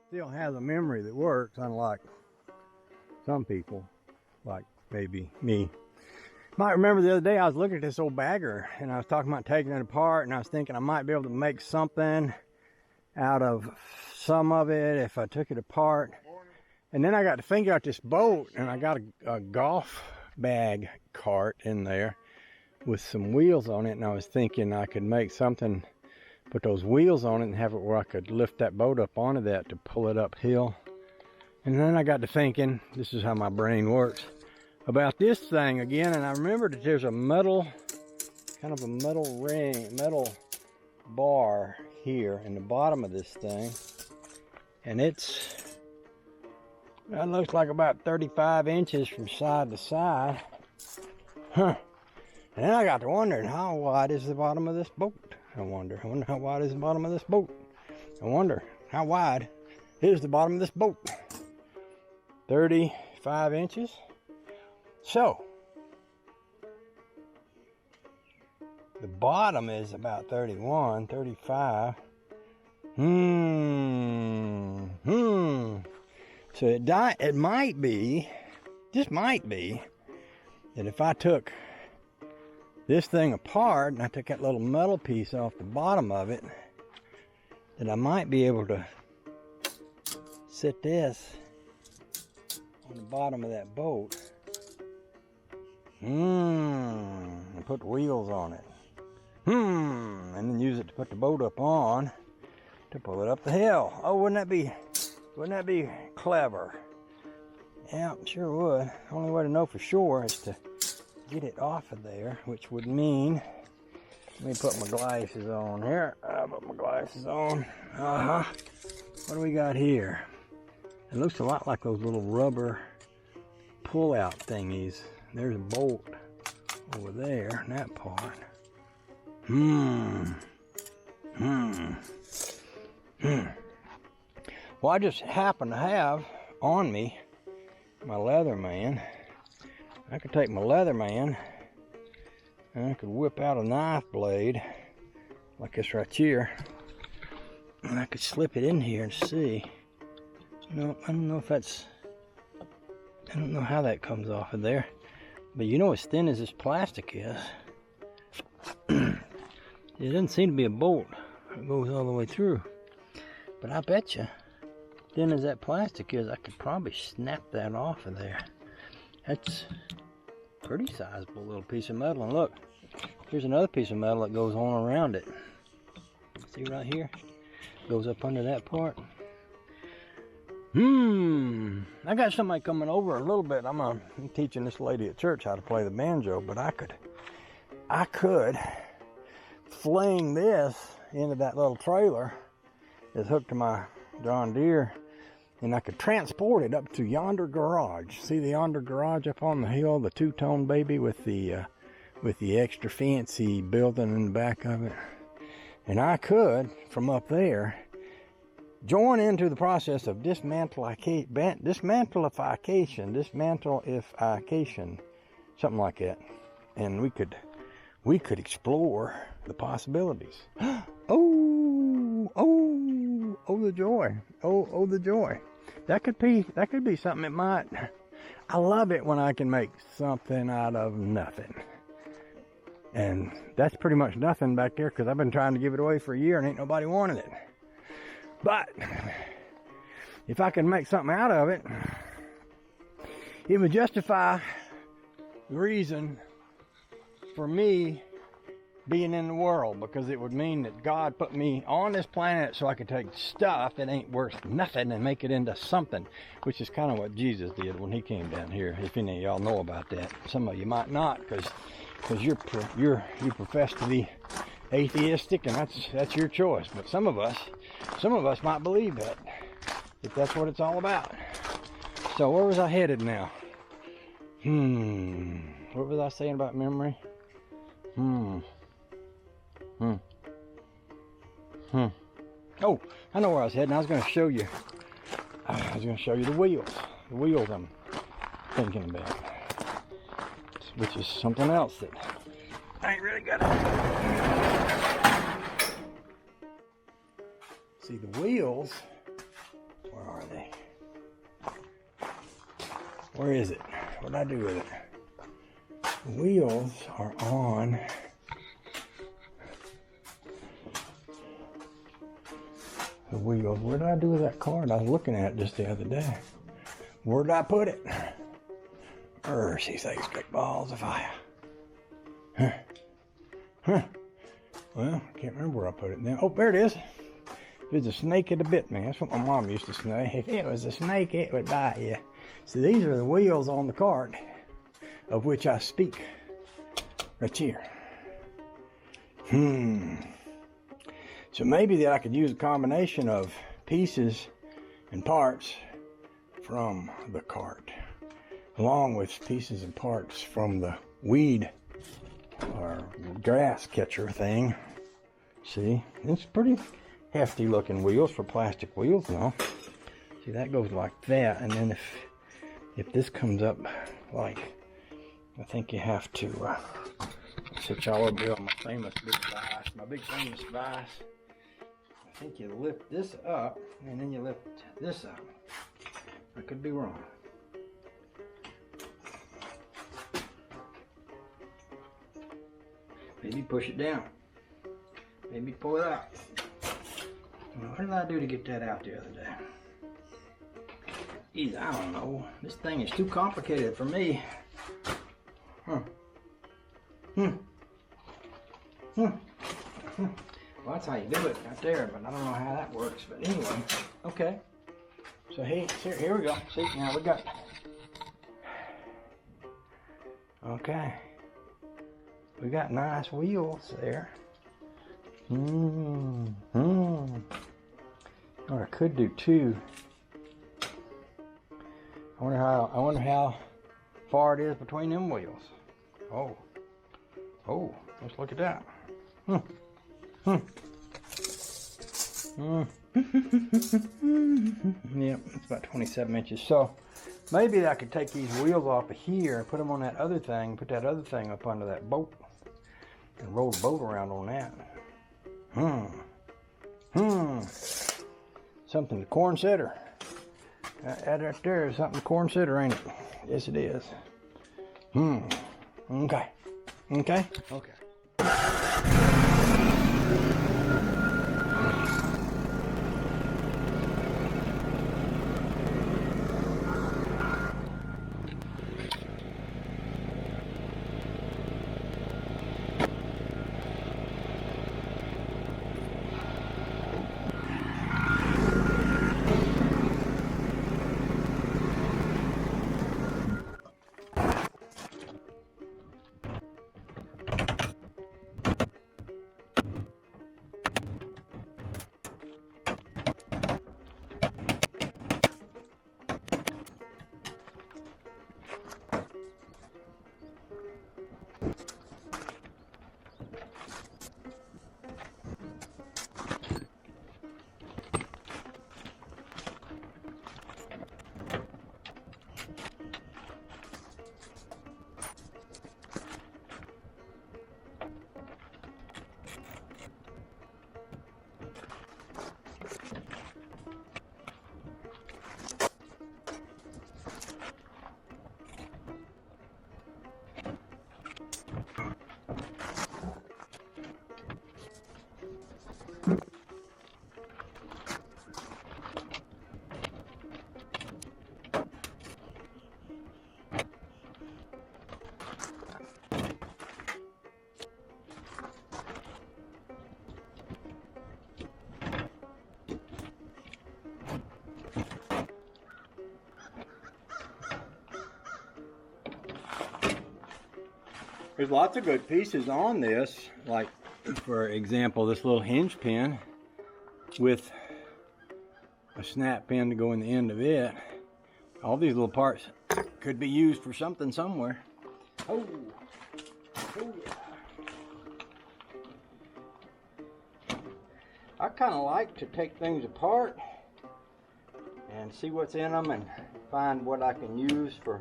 still has a memory that works, unlike some people, like maybe me. Might remember the other day I was looking at this old bagger and I was talking about taking it apart, and I was thinking I might be able to make something out of some of it if I took it apart. And then I got to think about this boat, and I got a golf bag cart in there with some wheels on it, and I was thinking I could make something, put those wheels on it and have it where I could lift that boat up onto that to pull it uphill. And then I got to thinking, this is how my brain works, about this thing again, and I remembered that there's a metal, kind of a metal ring, metal bar here in the bottom of this thing, and it looks like about 35 inches from side to side. And then I got to wondering, how wide is the bottom of this boat? I wonder how wide is the bottom of this boat? I wonder how wide is the bottom of this boat? 35 inches. So the bottom is about 31, 35. So it might be, just might be, that if I took this thing apart and I took that little metal piece off the bottom of it, that I might be able to sit this on the bottom of that boat. And put wheels on it. And then use it to put the boat up on to pull it up the hill. Oh, wouldn't that be clever? Yeah, sure would. Only way to know for sure is to get it off of there, which would mean, let me put my glasses on here. I put my glasses on. What do we got here? It looks a lot like those little rubber pull-out thingies. There's a bolt over there in that part. Well, I just happen to have on me my Leatherman. I could take my Leatherman and I could whip out a knife blade like this right here, and I could slip it in here and see. No, I don't know if that's, I don't know how that comes off of there. But you know, as thin as this plastic is, it doesn't seem to be a bolt that goes all the way through. But I bet you, thin as that plastic is, I could probably snap that off of there. That's a pretty sizable little piece of metal. And look, here's another piece of metal that goes on around it. See right here? Goes up under that part. I got somebody coming over a little bit. I'm teaching this lady at church how to play the banjo, but I could fling this into that little trailer that's hooked to my John Deere, and I could transport it up to yonder garage. See the yonder garage up on the hill, the two-tone baby with the extra fancy building in the back of it. And I could, from up there, join into the process of dismantleification, something like that, and we could explore the possibilities. Oh the joy! Oh the joy! That could be something. It might. I love it when I can make something out of nothing, and that's pretty much nothing back there because I've been trying to give it away for a year and ain't nobody wanted it. But if I can make something out of it, it would justify the reason for me being in the world, because it would mean that God put me on this planet so I could take stuff that ain't worth nothing and make it into something, which is kind of what Jesus did when he came down here. If any of y'all know about that, some of you might not, because you profess to be atheistic, and that's your choice. But some of us might believe that, if that's what it's all about. So where was I headed now? What was I saying about memory? Oh, I know where I was heading. I was going to show you the wheels I'm thinking about, which is something else that I ain't really got to. See, the wheels are are they? Where is it? What did I do with it? The wheels are on the wheels. Where did I do with that card? I was looking at it just the other day. Where did I put it? These things got balls of fire. Huh. Huh. Well, I can't remember where I put it now. Oh, there it is. If it's a snake, it'd bit me. That's what my mom used to say. If it was a snake, it would bite you. So these are the wheels on the cart of which I speak. Right here. So maybe that I could use a combination of pieces and parts from the cart, along with pieces and parts from the weed or grass catcher thing. See, it's pretty hefty looking wheels for plastic wheels now. See, that goes like that, and then if this comes up like, I think you have to sit y'all over here on my famous big vise, my big famous vise. I think you lift this up, and then you lift this up. I could be wrong. Maybe push it down. Maybe pull it out. What did I do to get that out the other day? Geez, I don't know. This thing is too complicated for me. Well, that's how you do it right there, but I don't know how that works. But anyway, okay. So here we go. See, now we got. Okay. We got nice wheels there. Or I could do two. I wonder how far it is between them wheels. Oh, let's look at that. Yep, it's about 27 inches. So maybe I could take these wheels off of here and put them on that other thing, put that other thing up under that boat, and roll the boat around on that. Something to consider. That right there is something to consider, ain't it? Yes, it is. Okay. There's lots of good pieces on this, like for example this little hinge pin with a snap pin to go in the end of it. All these little parts could be used for something somewhere. Oh yeah. I kind of like to take things apart and see what's in them and find what I can use for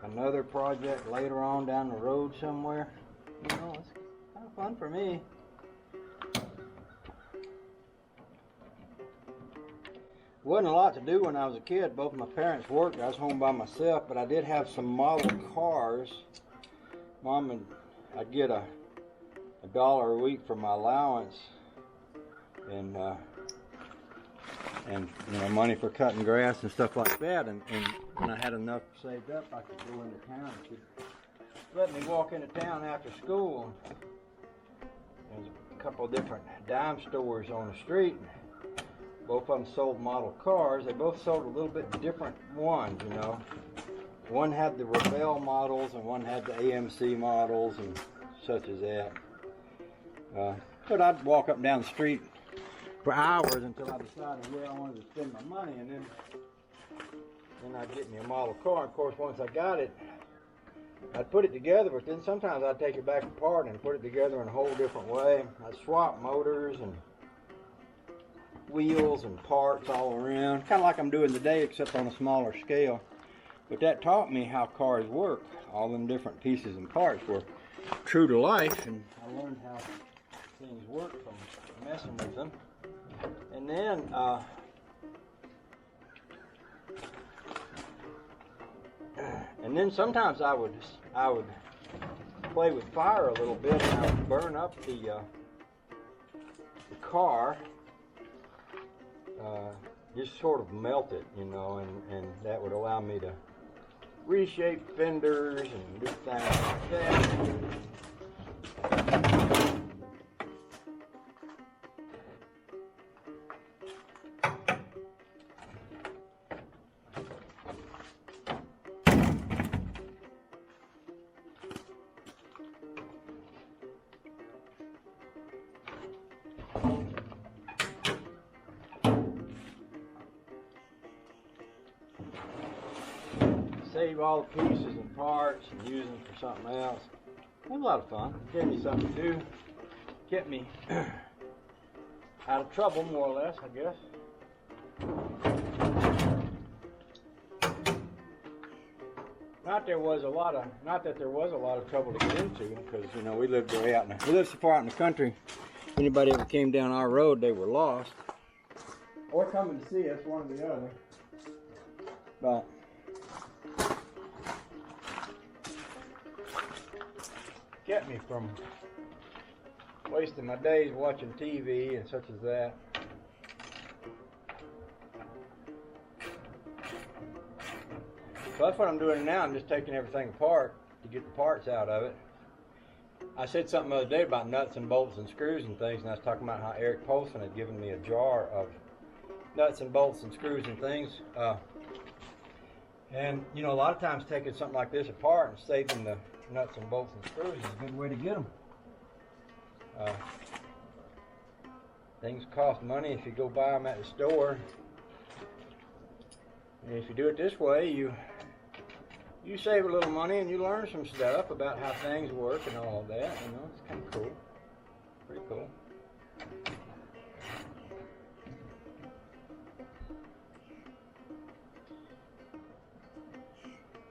another project later on down the road somewhere. You know, it's kind of fun for me. Wasn't a lot to do when I was a kid. Both my parents worked. I was home by myself, but I did have some model cars. I'd get $1 a week for my allowance, and you know, money for cutting grass and stuff like that. And when I had enough saved up, I could go into town. She'd let me walk into town after school. There's a couple of different dime stores on the street. Both of them sold model cars. They both sold a little bit different ones, you know. One had the Rebel models and one had the AMC models and such as that. But I'd walk up and down the street for hours until I decided where I wanted to spend my money, and then I'd get me a model car. Of course, once I got it, I'd put it together, but then sometimes I'd take it back apart and put it together in a whole different way. I'd swap motors and wheels and parts all around, kind of like I'm doing today, except on a smaller scale. But that taught me how cars work. All them different pieces and parts were true to life, and I learned how things work from messing with them. And then sometimes I would play with fire a little bit, and I would burn up the car. Just sort of melt it, you know, and that would allow me to reshape fenders and do things like that. Save all the pieces and parts and use them for something else. It was a lot of fun. It gave me something to do. Kept me out of trouble, more or less, I guess. Not that there was a lot of trouble to get into, because you know we lived so far out in the country. If anybody ever came down our road, they were lost or coming to see us, one or the other. But kept me from wasting my days watching TV and such as that. So that's what I'm doing now. I'm just taking everything apart to get the parts out of it. I said something the other day about nuts and bolts and screws and things, and I was talking about how Eric Polson had given me a jar of nuts and bolts and screws and things. And you know, a lot of times taking something like this apart and saving the nuts and bolts and screws is a good way to get them. Things cost money if you go buy them at the store, and if you do it this way, you save a little money and you learn some stuff about how things work and all of that. You know, it's kind of cool, pretty cool.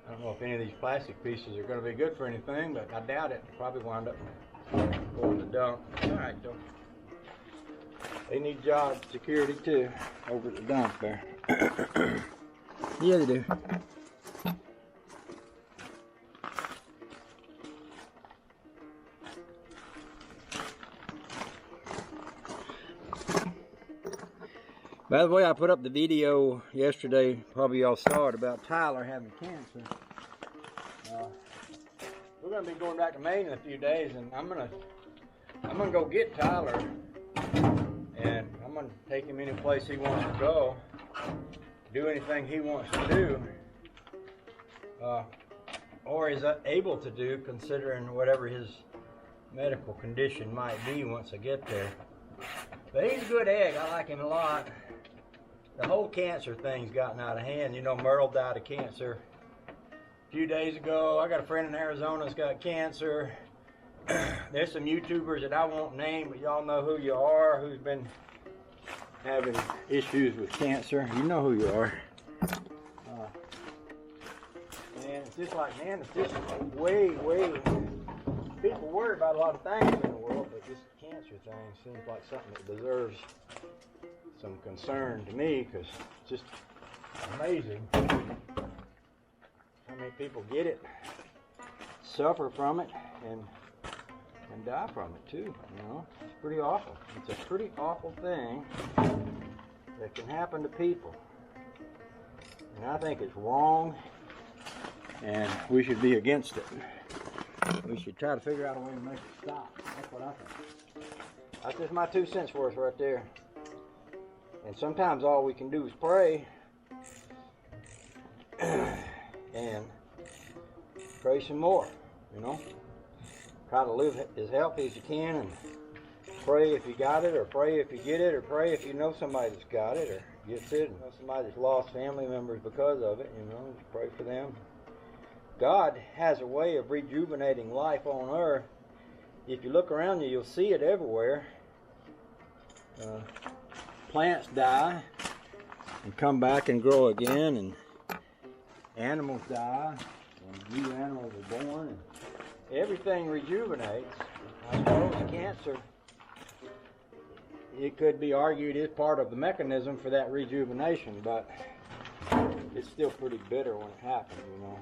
I don't know if any of these plastic pieces are going to be good for anything, but I doubt it. Probably wind up going to the dump. All right, though. They need job security too over at the dump there. Yeah, they do. By the way, I put up the video yesterday, probably y'all saw it, about Tyler having cancer. We're going to be going back to Maine in a few days, and I'm gonna go get Tyler, and I'm going to take him any place he wants to go, do anything he wants to do, or is able to do, considering whatever his medical condition might be once I get there. But he's a good egg. I like him a lot. The whole cancer thing's gotten out of hand. You know, Merle died of cancer a few days ago. I got a friend in Arizona that's got cancer. There's some YouTubers that I won't name, but y'all know who you are, who's been having issues with cancer. You know who you are. And it's just like, man, it's just way, people worry about a lot of things in the world, but this cancer thing seems like something that deserves some concern to me, because it's just amazing how many people get it, suffer from it, and die from it too. You know, it's pretty awful. It's a pretty awful thing that can happen to people, and I think it's wrong, and we should be against it. We should try to figure out a way to make it stop. That's what I think. That's just my 2 cents worth right there. And sometimes all we can do is pray and pray some more, you know. Try to live as healthy as you can, and pray if you got it, or pray if you get it, or pray if you know somebody that's got it or gets it, and know somebody that's lost family members because of it, you know, just pray for them. God has a way of rejuvenating life on earth. If you look around you, you'll see it everywhere. Plants die and come back and grow again, and animals die and new animals are born, and everything rejuvenates. I suppose cancer, it could be argued, is part of the mechanism for that rejuvenation, but it's still pretty bitter when it happens, you know.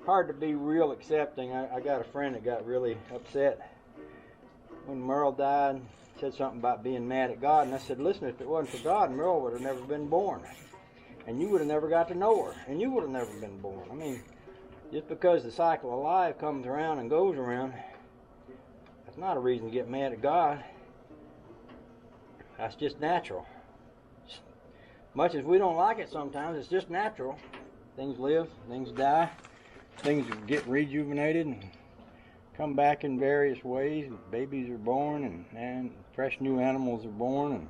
Hard to be real accepting. I got a friend that got really upset when Merle died, said something about being mad at God, and I said, listen, if it wasn't for God, Merle would have never been born, and you would have never got to know her, and you would have never been born. I mean, just because the cycle of life comes around and goes around, that's not a reason to get mad at God. That's just natural. Much as we don't like it sometimes, it's just natural. Things live, things die, things get rejuvenated and come back in various ways. Babies are born, and fresh new animals are born,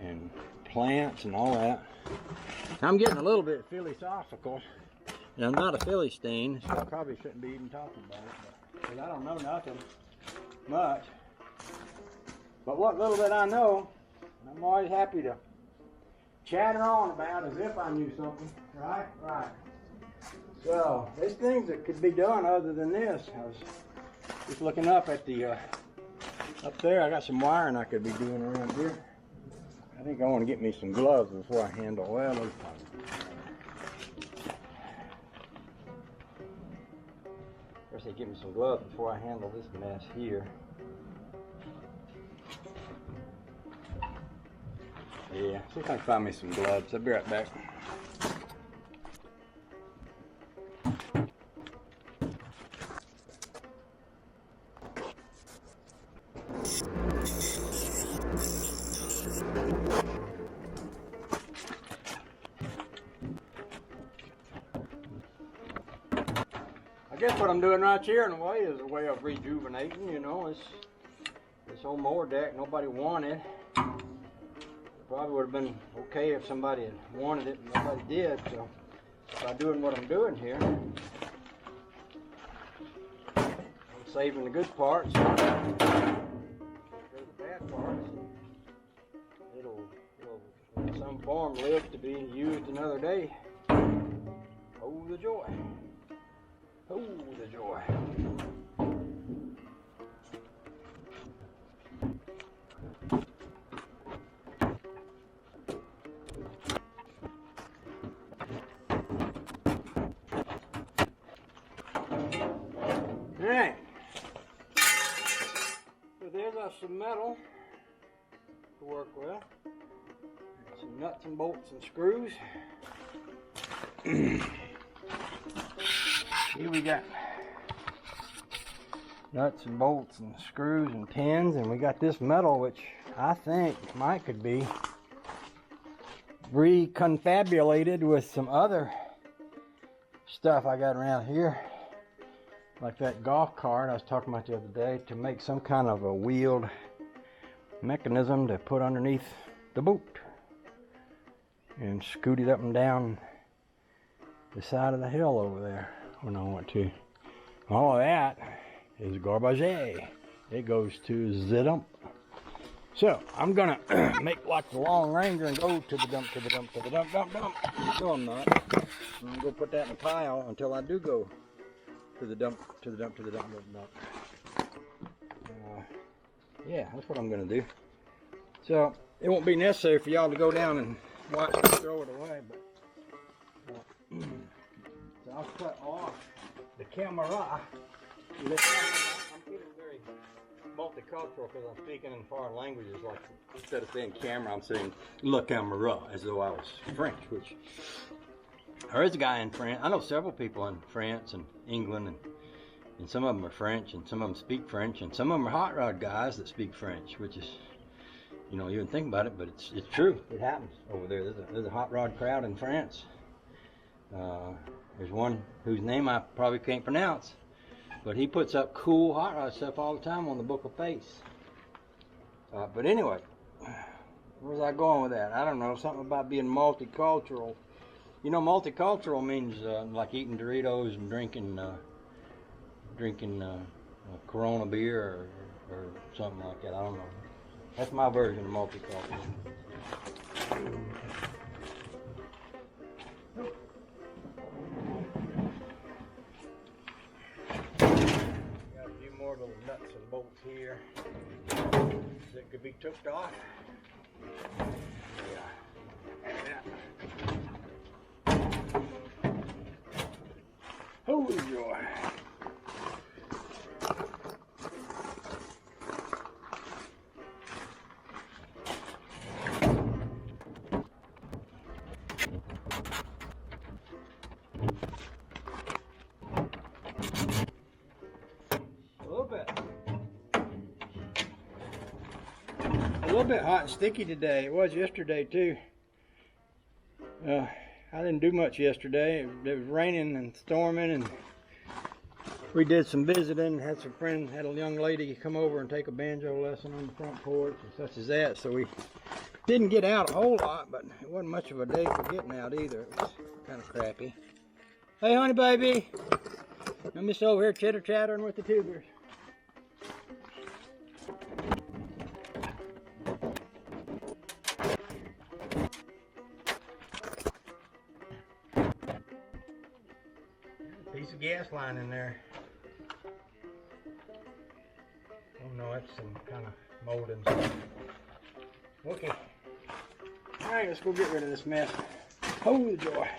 and plants and all that. I'm getting a little bit philosophical. And I'm not a Philistine, so I probably shouldn't be even talking about it, because I don't know nothing much. But what little bit I know, I'm always happy to chatter on about as if I knew something. Right? Right. So, there's things that could be done other than this. I was just looking up at the, up there, I got some wiring I could be doing around here. I think I want to get me some gloves before I handle, well, those probably. First, they give me some gloves before I handle this mess here. Yeah, see if I can find me some gloves. I'll be right back. I guess what I'm doing right here in a way is a way of rejuvenating, you know. This old mower deck nobody wanted. Probably would have been okay if somebody had wanted it, and nobody did. So by doing what I'm doing here, I'm saving the good parts, the bad parts. It'll in some form live to be used another day. Oh, the joy! Oh, the joy! Alright, so there's some metal to work with, some nuts and bolts and screws. Here we got nuts and bolts and screws and pins, and we got this metal, which I think could be reconfabulated with some other stuff I got around here, like that golf cart I was talking about the other day, to make some kind of a wheeled mechanism to put underneath the boat and scoot it up and down the side of the hill over there when I want to. All of that is garbage. It goes to the dump. So I'm gonna make like the Long Ranger and go to the dump, to the dump, to the dump, dump. No, I'm not. I'm gonna go put that in a pile until I do go to the dump, to the dump, to the dump, dump. Yeah, that's what I'm gonna do. So it won't be necessary for y'all to go down and watch me throw it away. But so I'll cut off the camera. I'm getting very multicultural because I'm speaking in foreign languages. Like instead of saying camera, I'm saying la camera, as though I was French. Which there is a guy in France. I know several people in France and England, and some of them are French, and some of them speak French, and some of them are hot rod guys that speak French, which is, you know, you wouldn't think about it, but it's true. It happens over there. There's a hot rod crowd in France. There's one whose name I probably can't pronounce, but he puts up cool hot rod stuff all the time on the Book of Face. But anyway, where was I going with that? I don't know. Something about being multicultural. You know, multicultural means like eating Doritos and drinking Corona beer or something like that. I don't know. That's my version of multicultural. Got a few more little nuts and bolts here that could be took off. Holy joy. A little bit hot and sticky today. It was yesterday too. I didn't do much yesterday. It was raining and storming, and we did some visiting. Had some friends, had a young lady come over and take a banjo lesson on the front porch and such as that. So we didn't get out a whole lot, but it wasn't much of a day for getting out either. It was kind of crappy. Hey, honey baby. I'm just over here chitter-chattering with the tubers. Piece of gas line in there. Oh no, that's some kind of molding stuff. Okay. Alright, let's go get rid of this mess. Holy joy.